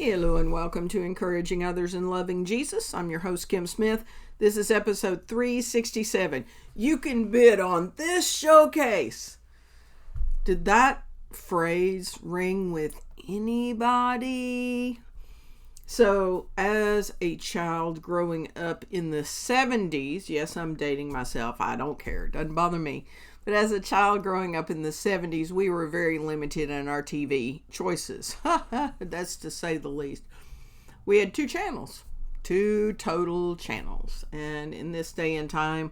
Hello and welcome to Encouraging Others and Loving Jesus. I'm your host, Kim Smith. This is episode 367. You can bid on this showcase. Did that phrase ring with anybody? So, as a child growing up in the 70s, yes, I'm dating myself. I don't care. It doesn't bother me. But as a child growing up in the 70s, we were very limited in our TV choices. That's to say the least. We had two channels, two total channels. And in this day and time,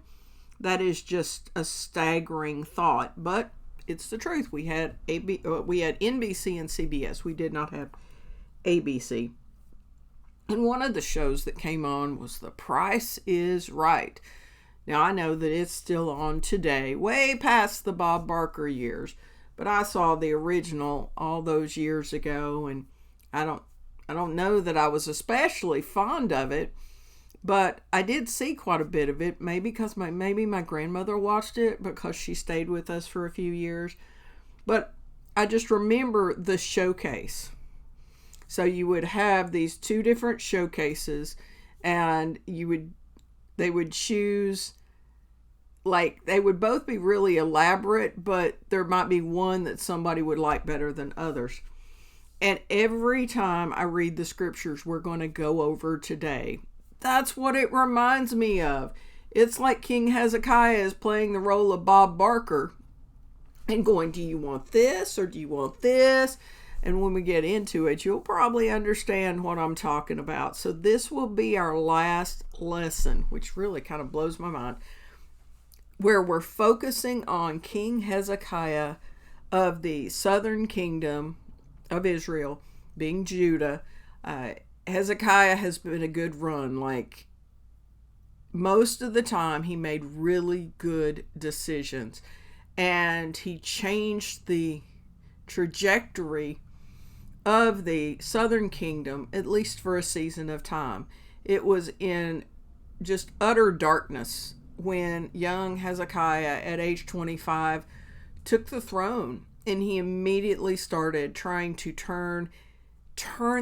that is just a staggering thought. But it's the truth. We had NBC and CBS. We did not have ABC. And one of the shows that came on was The Price is Right. Now, I know that it's still on today, way past the Bob Barker years, but I saw the original all those years ago, and I don't know that I was especially fond of it, but I did see quite a bit of it, maybe because maybe my grandmother watched it because she stayed with us for a few years. But I just remember the showcase. So you would have these two different showcases, and they would choose, like, they would both be really elaborate, but there might be one that somebody would like better than others. And every time I read the scriptures we're going to go over today, that's what it reminds me of. It's like King Hezekiah is playing the role of Bob Barker and going, do you want this or do you want this? And when we get into it, you'll probably understand what I'm talking about. So this will be our last lesson, which really kind of blows my mind, where we're focusing on King Hezekiah of the southern kingdom of Israel, being Judah. Hezekiah has been a good run. Like, most of the time, he made really good decisions. And he changed the trajectory of the southern kingdom, at least for a season of time. It was in just utter darkness when young Hezekiah at age 25 took the throne, and he immediately started trying to turn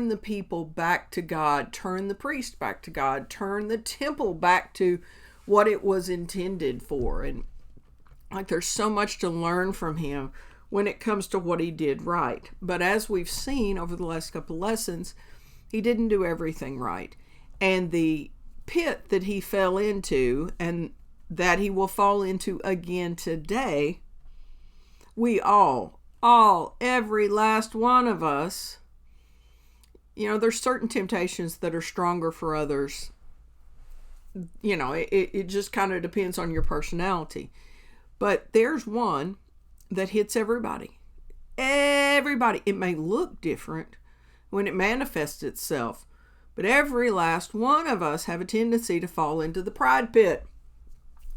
the people back to God, turn the priest back to God, turn the temple back to what it was intended for. And like, there's so much to learn from him when it comes to what he did right. But as we've seen over the last couple of lessons, he didn't do everything right. And the pit that he fell into, and that he will fall into again today, we every last one of us, there's certain temptations that are stronger for others. It just kind of depends on your personality. But there's one that hits everybody. Everybody. It may look different when it manifests itself, but every last one of us have a tendency to fall into the pride pit.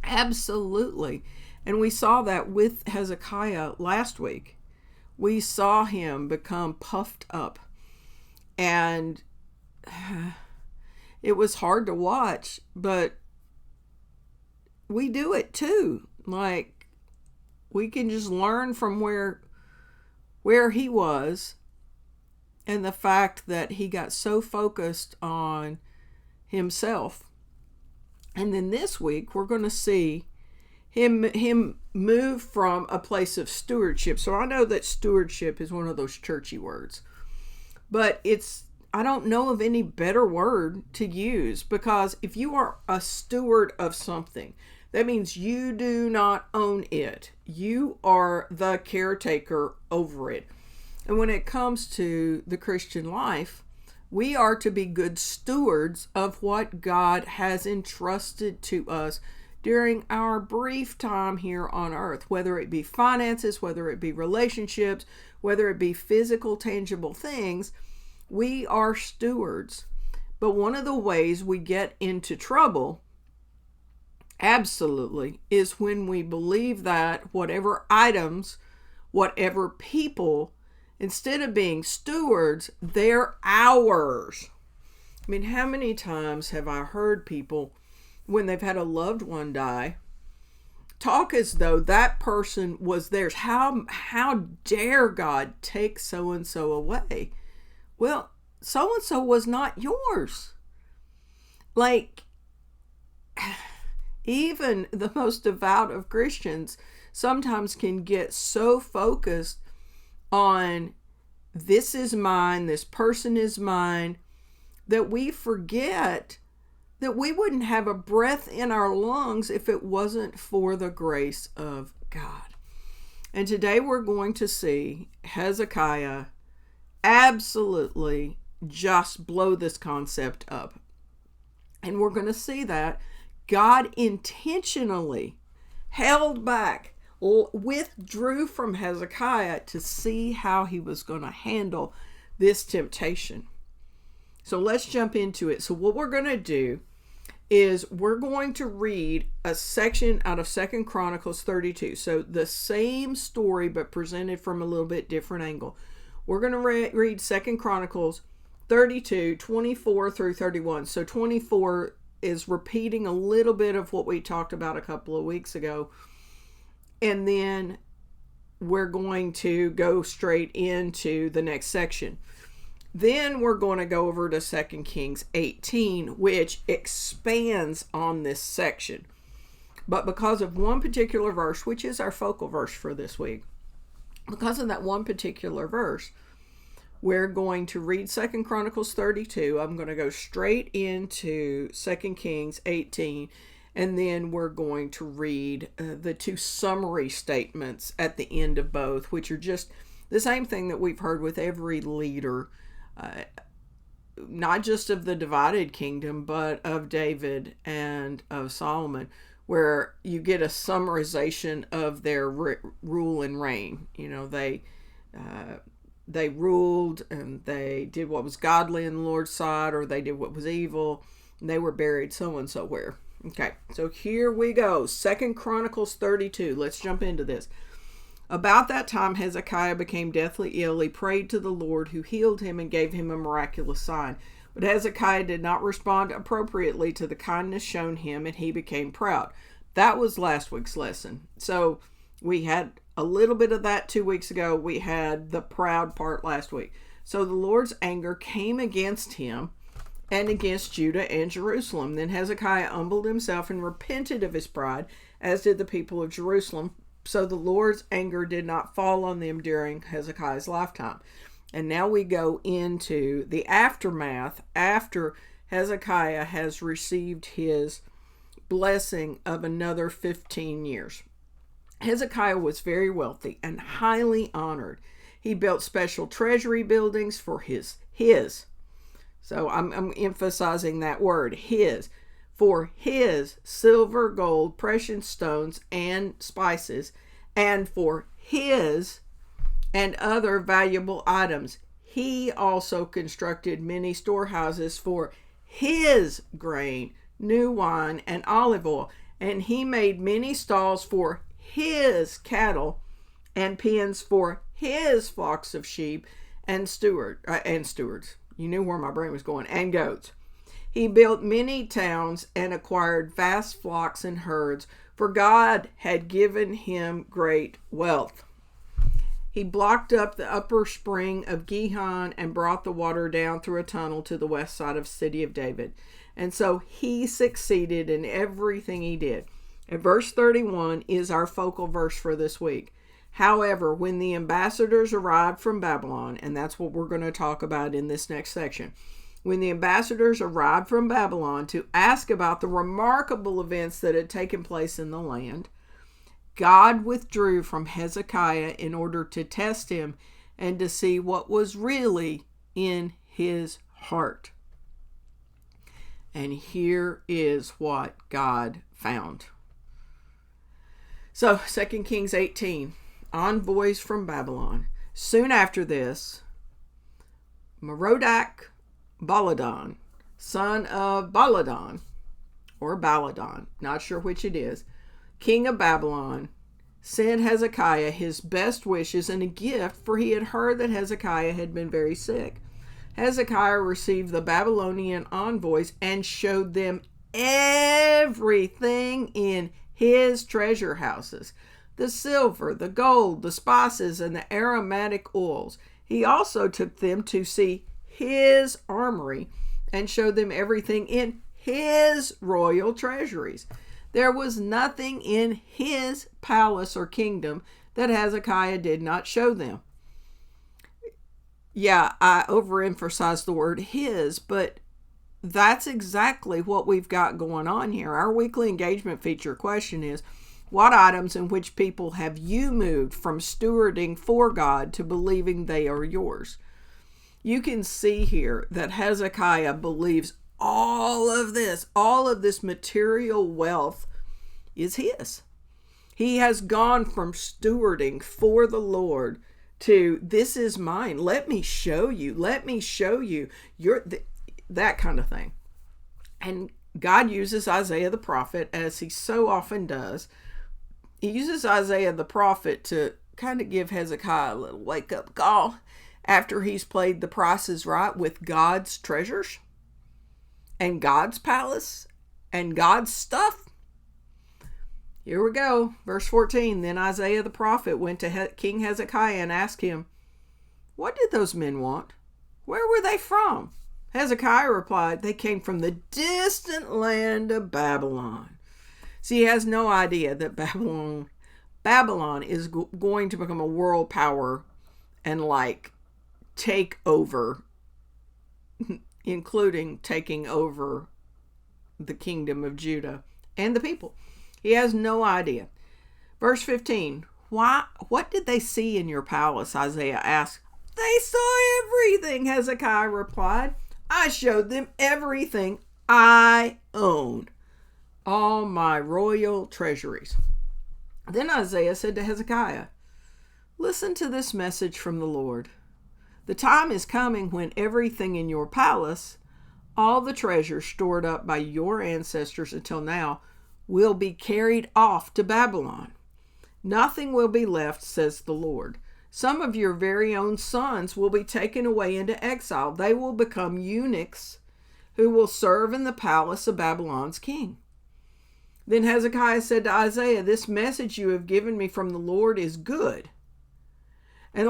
Absolutely. And we saw that with Hezekiah last week. We saw him become puffed up. And it was hard to watch, but we do it too. Like, we can just learn from where he was, and the fact that he got so focused on himself. And then this week, we're going to see him move from a place of stewardship. So I know that stewardship is one of those churchy words, but I don't know of any better word to use, because if you are a steward of something, that means you do not own it. You are the caretaker over it. And when it comes to the Christian life, we are to be good stewards of what God has entrusted to us during our brief time here on earth, whether it be finances, whether it be relationships, whether it be physical, tangible things. We are stewards. But one of the ways we get into trouble, absolutely, is when we believe that whatever items, whatever people, instead of being stewards, they're ours. I mean, how many times have I heard people, when they've had a loved one die, talk as though that person was theirs? How dare God take so-and-so away? Well, so-and-so was not yours. Like, even the most devout of Christians sometimes can get so focused on this is mine, this person is mine, that we forget that we wouldn't have a breath in our lungs if it wasn't for the grace of God. And today we're going to see Hezekiah absolutely just blow this concept up. And we're going to see that God intentionally held back, withdrew from Hezekiah to see how he was going to handle this temptation. So let's jump into it. So what we're going to do is we're going to read a section out of 2 Chronicles 32. So the same story, but presented from a little bit different angle. We're going to read 2 Chronicles 32, 24 through 31. So 24 is repeating a little bit of what we talked about a couple of weeks ago. And then we're going to go straight into the next section. Then we're going to go over to 2 Kings 18, which expands on this section. But because of one particular verse, which is our focal verse for this week, because of that one particular verse, we're going to read 2 Chronicles 32. I'm going to go straight into 2 Kings 18, and then we're going to read the two summary statements at the end of both, which are just the same thing that we've heard with every leader, not just of the divided kingdom, but of David and of Solomon, where you get a summarization of their rule and reign. You know, they ruled and they did what was godly in the Lord's sight, or they did what was evil, and they were buried so and so where. Okay, so here we go. 2 Chronicles 32. Let's jump into this. About that time, Hezekiah became deathly ill. He prayed to the Lord, who healed him and gave him a miraculous sign. But Hezekiah did not respond appropriately to the kindness shown him, and he became proud. That was last week's lesson. So we had a little bit of that 2 weeks ago. We had the proud part last week. So the Lord's anger came against him and against Judah and Jerusalem. Then Hezekiah humbled himself and repented of his pride, as did the people of Jerusalem. So the Lord's anger did not fall on them during Hezekiah's lifetime. And now we go into the aftermath after Hezekiah has received his blessing of another 15 years. Hezekiah was very wealthy and highly honored. He built special treasury buildings for his. So I'm emphasizing that word, his. For his silver, gold, precious stones, and spices, and for his and other valuable items. He also constructed many storehouses for his grain, new wine, and olive oil, and he made many stalls for his cattle and pens for his flocks of sheep and stewards. You knew where my brain was going, and goats. He built many towns and acquired vast flocks and herds, for God had given him great wealth. He blocked up the upper spring of Gihon and brought the water down through a tunnel to the west side of the city of David. And so he succeeded in everything he did. And verse 31 is our focal verse for this week. However, when the ambassadors arrived from Babylon, and that's what we're going to talk about in this next section, when the ambassadors arrived from Babylon to ask about the remarkable events that had taken place in the land, God withdrew from Hezekiah in order to test him and to see what was really in his heart. And here is what God found. So, 2 Kings 18, envoys from Babylon. Soon after this, Merodach-Baladan, son of Baladan, or Baladan, not sure which it is, king of Babylon, sent Hezekiah his best wishes and a gift, for he had heard that Hezekiah had been very sick. Hezekiah received the Babylonian envoys and showed them everything in his treasure houses, the silver, the gold, the spices, and the aromatic oils. He also took them to see his armory and showed them everything in his royal treasuries. There was nothing in his palace or kingdom that Hezekiah did not show them. Yeah, I overemphasized the word his, but that's exactly what we've got going on here. Our weekly engagement feature question is, what items in which people have you moved from stewarding for God to believing they are yours? You can see here that Hezekiah believes all of this material wealth is his. He has gone from stewarding for the Lord to, this is mine. Let me show you. That kind of thing. And God uses Isaiah the prophet, as he so often does. He uses Isaiah the prophet to kind of give Hezekiah a little wake-up call after he's played the Price is Right with God's treasures and God's palace and God's stuff. Here we go. Verse 14. Then Isaiah the prophet went to King Hezekiah and asked him, what did those men want? Where were they from? Hezekiah replied, they came from the distant land of Babylon. See, he has no idea that Babylon is going to become a world power and take over, including taking over the kingdom of Judah and the people. He has no idea. Verse 15. What did they see in your palace? Isaiah asked. They saw everything, Hezekiah replied. I showed them everything I own, all my royal treasuries. Then Isaiah said to Hezekiah, listen to this message from the Lord. The time is coming when everything in your palace, all the treasures stored up by your ancestors until now, will be carried off to Babylon. Nothing will be left, says the Lord. Some of your very own sons will be taken away into exile. They will become eunuchs who will serve in the palace of Babylon's king. Then Hezekiah said to Isaiah, this message you have given me from the Lord is good. And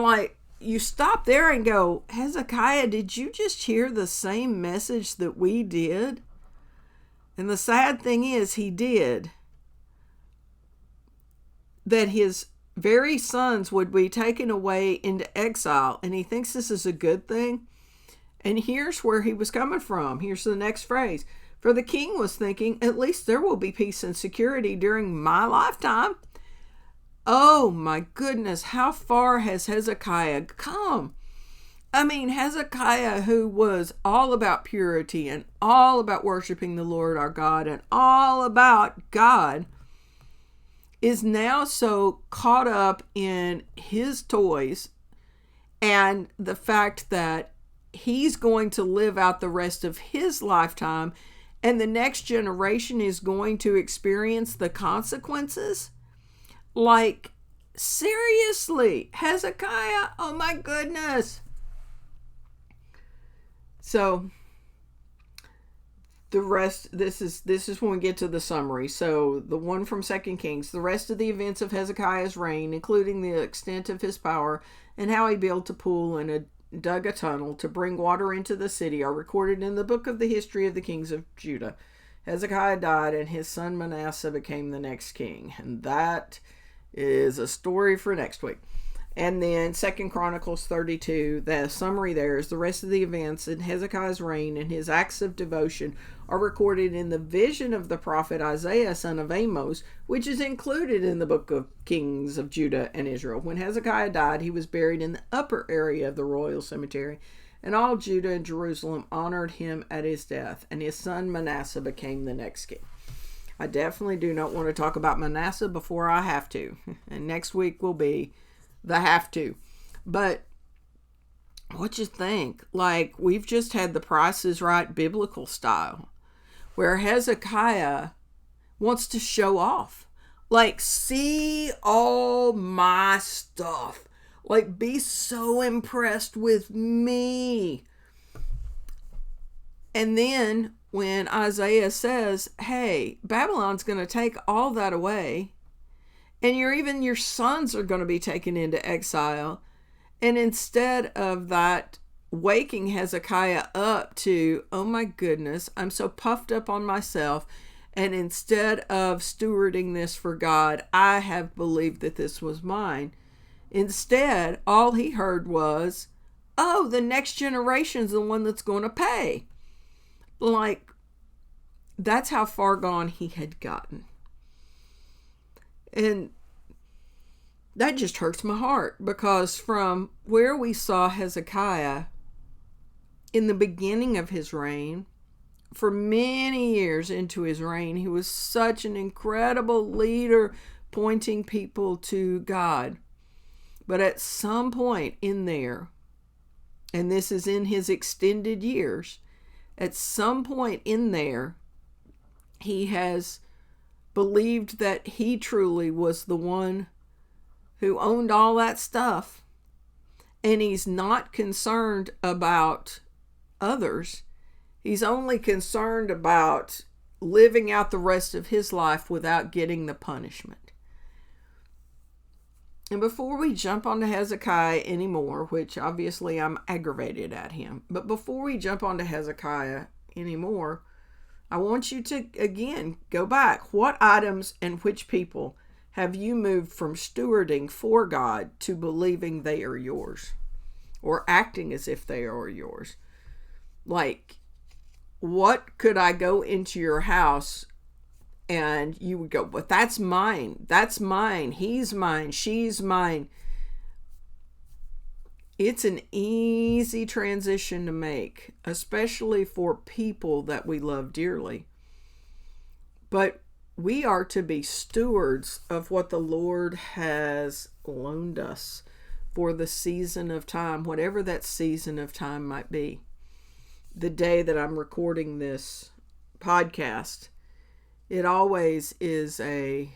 you stop there and go, Hezekiah, did you just hear the same message that we did? And the sad thing is, he did. That his very sons would be taken away into exile, and he thinks this is a good thing. And here's where he was coming from. Here's the next phrase. For the king was thinking, at least there will be peace and security during my lifetime. Oh my goodness, how far has Hezekiah come? I mean, Hezekiah, who was all about purity and all about worshiping the Lord our God and all about God, is now so caught up in his toys and the fact that he's going to live out the rest of his lifetime and the next generation is going to experience the consequences. Seriously, Hezekiah, oh my goodness. So the rest, this is when we get to the summary. So the one from 2 Kings, the rest of the events of Hezekiah's reign, including the extent of his power and how he built a pool and dug a tunnel to bring water into the city, are recorded in the book of the history of the kings of Judah. Hezekiah died and his son Manasseh became the next king. And that is a story for next week. And then 2 Chronicles 32, the summary there is the rest of the events in Hezekiah's reign and his acts of devotion are recorded in the vision of the prophet Isaiah, son of Amos, which is included in the book of Kings of Judah and Israel. When Hezekiah died, he was buried in the upper area of the royal cemetery, and all Judah and Jerusalem honored him at his death, and his son Manasseh became the next king. I definitely do not want to talk about Manasseh before I have to, and next week will be the have to. But what you think? We've just had the Price is Right biblical style, where Hezekiah wants to show off. See all my stuff. Be so impressed with me. And then when Isaiah says, hey, Babylon's going to take all that away, and even your sons are going to be taken into exile. And instead of that waking Hezekiah up to, oh my goodness, I'm so puffed up on myself. And instead of stewarding this for God, I have believed that this was mine. Instead, all he heard was, oh, the next generation's the one that's going to pay. Like, that's how far gone he had gotten. And that just hurts my heart, because from where we saw Hezekiah in the beginning of his reign, for many years into his reign, he was such an incredible leader, pointing people to God. But at some point in there, and this is in his extended years, at some point in there, he has believed that he truly was the one who owned all that stuff. And he's not concerned about others. He's only concerned about living out the rest of his life without getting the punishment. And before we jump onto Hezekiah anymore, which obviously I'm aggravated at him, but before we jump onto Hezekiah anymore, I want you to, again, go back. What items and which people have you moved from stewarding for God to believing they are yours, or acting as if they are yours? Like, what could I go into your house and you would go, but that's mine. That's mine. He's mine. She's mine. It's an easy transition to make, especially for people that we love dearly. But we are to be stewards of what the Lord has loaned us for the season of time, whatever that season of time might be. The day that I'm recording this podcast, it always is a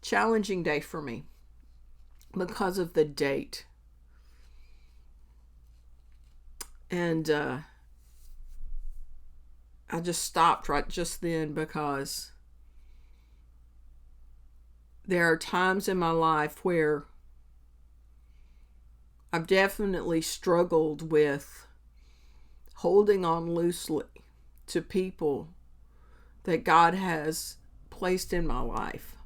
challenging day for me because of the date. And I just stopped right just then, because there are times in my life where I've definitely struggled with holding on loosely to people that God has placed in my life.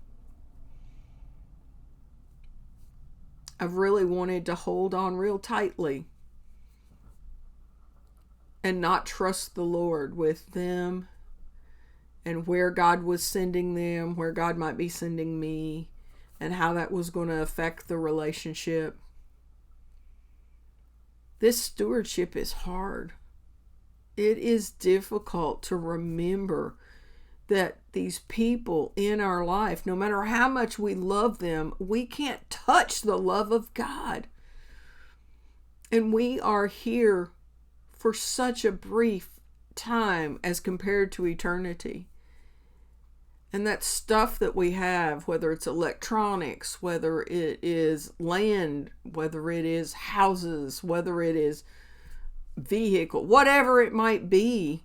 I've really wanted to hold on real tightly and not trust the Lord with them and where God was sending them, where God might be sending me, and how that was going to affect the relationship. This stewardship is hard. It is difficult to remember that these people in our life, no matter how much we love them, we can't touch the love of God. And we are here for such a brief time as compared to eternity. And that stuff that we have, whether it's electronics, whether it is land, whether it is houses, whether it is vehicle, whatever it might be,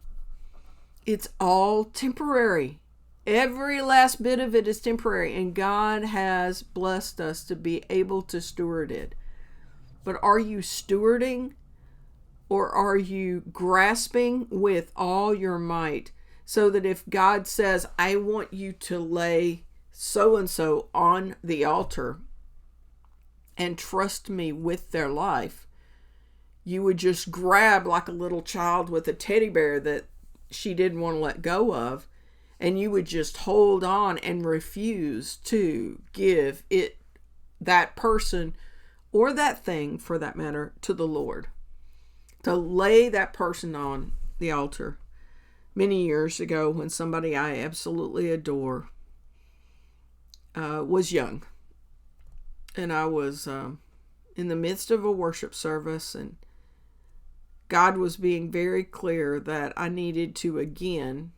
it's all temporary. Every last bit of it is temporary, and God has blessed us to be able to steward it. But are you stewarding, or are you grasping with all your might? So that if God says, I want you to lay so-and-so on the altar and trust me with their life, you would just grab like a little child with a teddy bear that she didn't want to let go of, and you would just hold on and refuse to give it, that person, or that thing for that matter, to the Lord. To lay that person on the altar. Many years ago, when somebody I absolutely adore was young, and I was in the midst of a worship service, and God was being very clear that I needed to again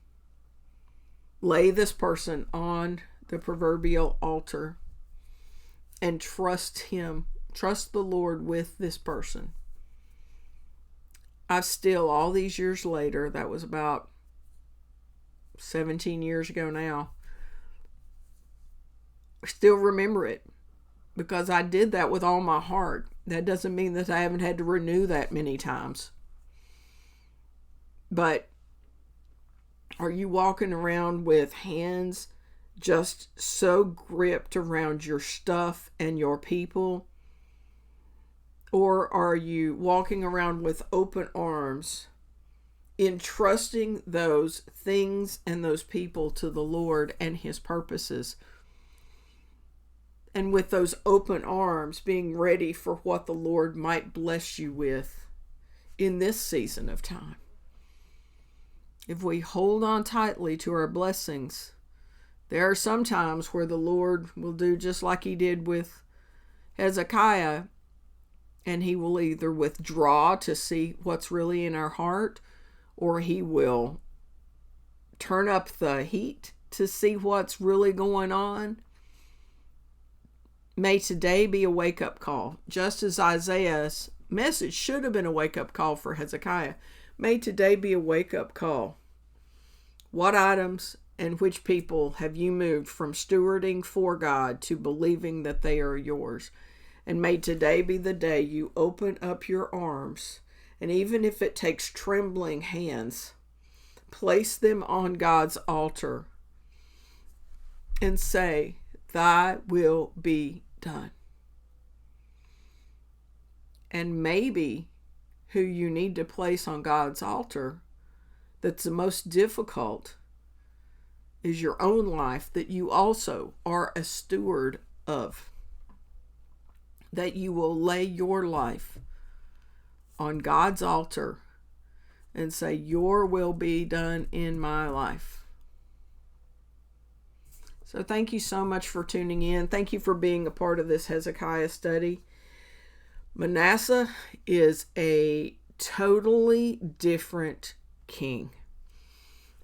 lay this person on the proverbial altar and trust Him, trust the Lord with this person. I've still, all these years later, that was about 17 years ago now, still remember it, because I did that with all my heart. That doesn't mean that I haven't had to renew that many times. But are you walking around with hands just so gripped around your stuff and your people? Or are you walking around with open arms, entrusting those things and those people to the Lord and His purposes? And with those open arms, being ready for what the Lord might bless you with in this season of time. If we hold on tightly to our blessings, there are some times where the Lord will do just like He did with Hezekiah, and He will either withdraw to see what's really in our heart, or He will turn up the heat to see what's really going on. May today be a wake-up call, just as Isaiah's message should have been a wake-up call for Hezekiah. May today be a wake-up call. What items and which people have you moved from stewarding for God to believing that they are yours? And may today be the day you open up your arms, and even if it takes trembling hands, place them on God's altar and say, Thy will be done. And maybe who you need to place on God's altar that's the most difficult is your own life, that you also are a steward of. That you will lay your life on God's altar and say, Your will be done in my life. So thank you so much for tuning in. Thank you for being a part of this Hezekiah study. Manasseh is a totally different king.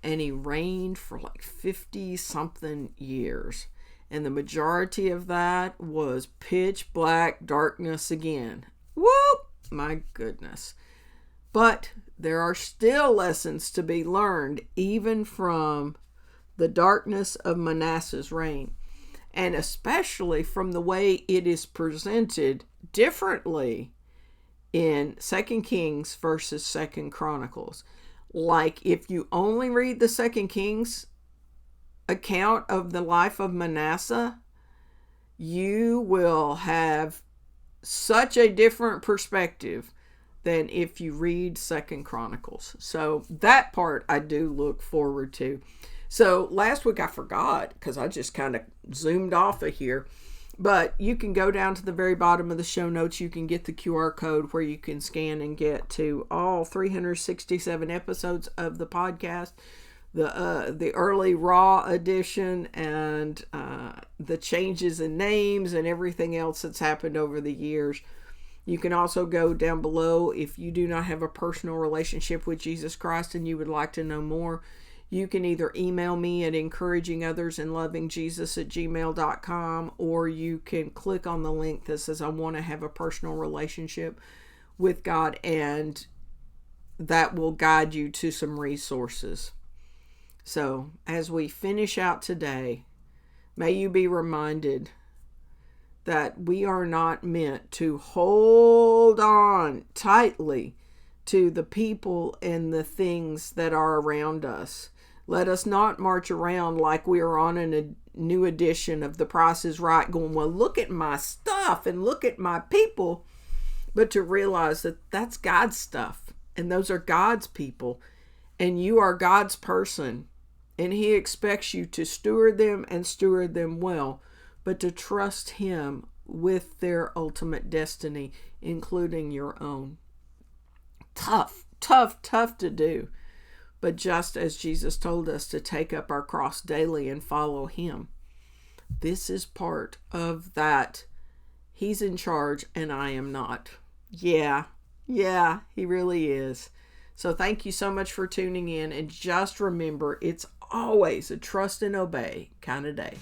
And he reigned for like 50-something years. And the majority of that was pitch black darkness again. Whoop! My goodness. But there are still lessons to be learned, even from the darkness of Manasseh's reign. And especially from the way it is presented differently in 2 Kings versus 2 Chronicles. Like, if you only read the 2 Kings account of the life of Manasseh, you will have such a different perspective than if you read 2 Chronicles. So that part I do look forward to. So last week I forgot, because I just kind of zoomed off of here. But you can go down to the very bottom of the show notes. You can get the QR code where you can scan and get to all 367 episodes of the podcast, the early raw edition, and the changes in names and everything else that's happened over the years. You can also go down below if you do not have a personal relationship with Jesus Christ and you would like to know more. You can either email me at encouragingothersinlovingjesus@gmail.com, or you can click on the link that says I want to have a personal relationship with God, and that will guide you to some resources. So as we finish out today, may you be reminded that we are not meant to hold on tightly to the people and the things that are around us. Let us not march around like we are on a new edition of The Price is Right going, well, look at my stuff and look at my people. But to realize that that's God's stuff and those are God's people and you are God's person. And He expects you to steward them and steward them well, but to trust Him with their ultimate destiny, including your own. Tough to do. But just as Jesus told us to take up our cross daily and follow Him, this is part of that. He's in charge and I am not. Yeah, He really is. So thank you so much for tuning in, and just remember, it's always a trust and obey kind of day.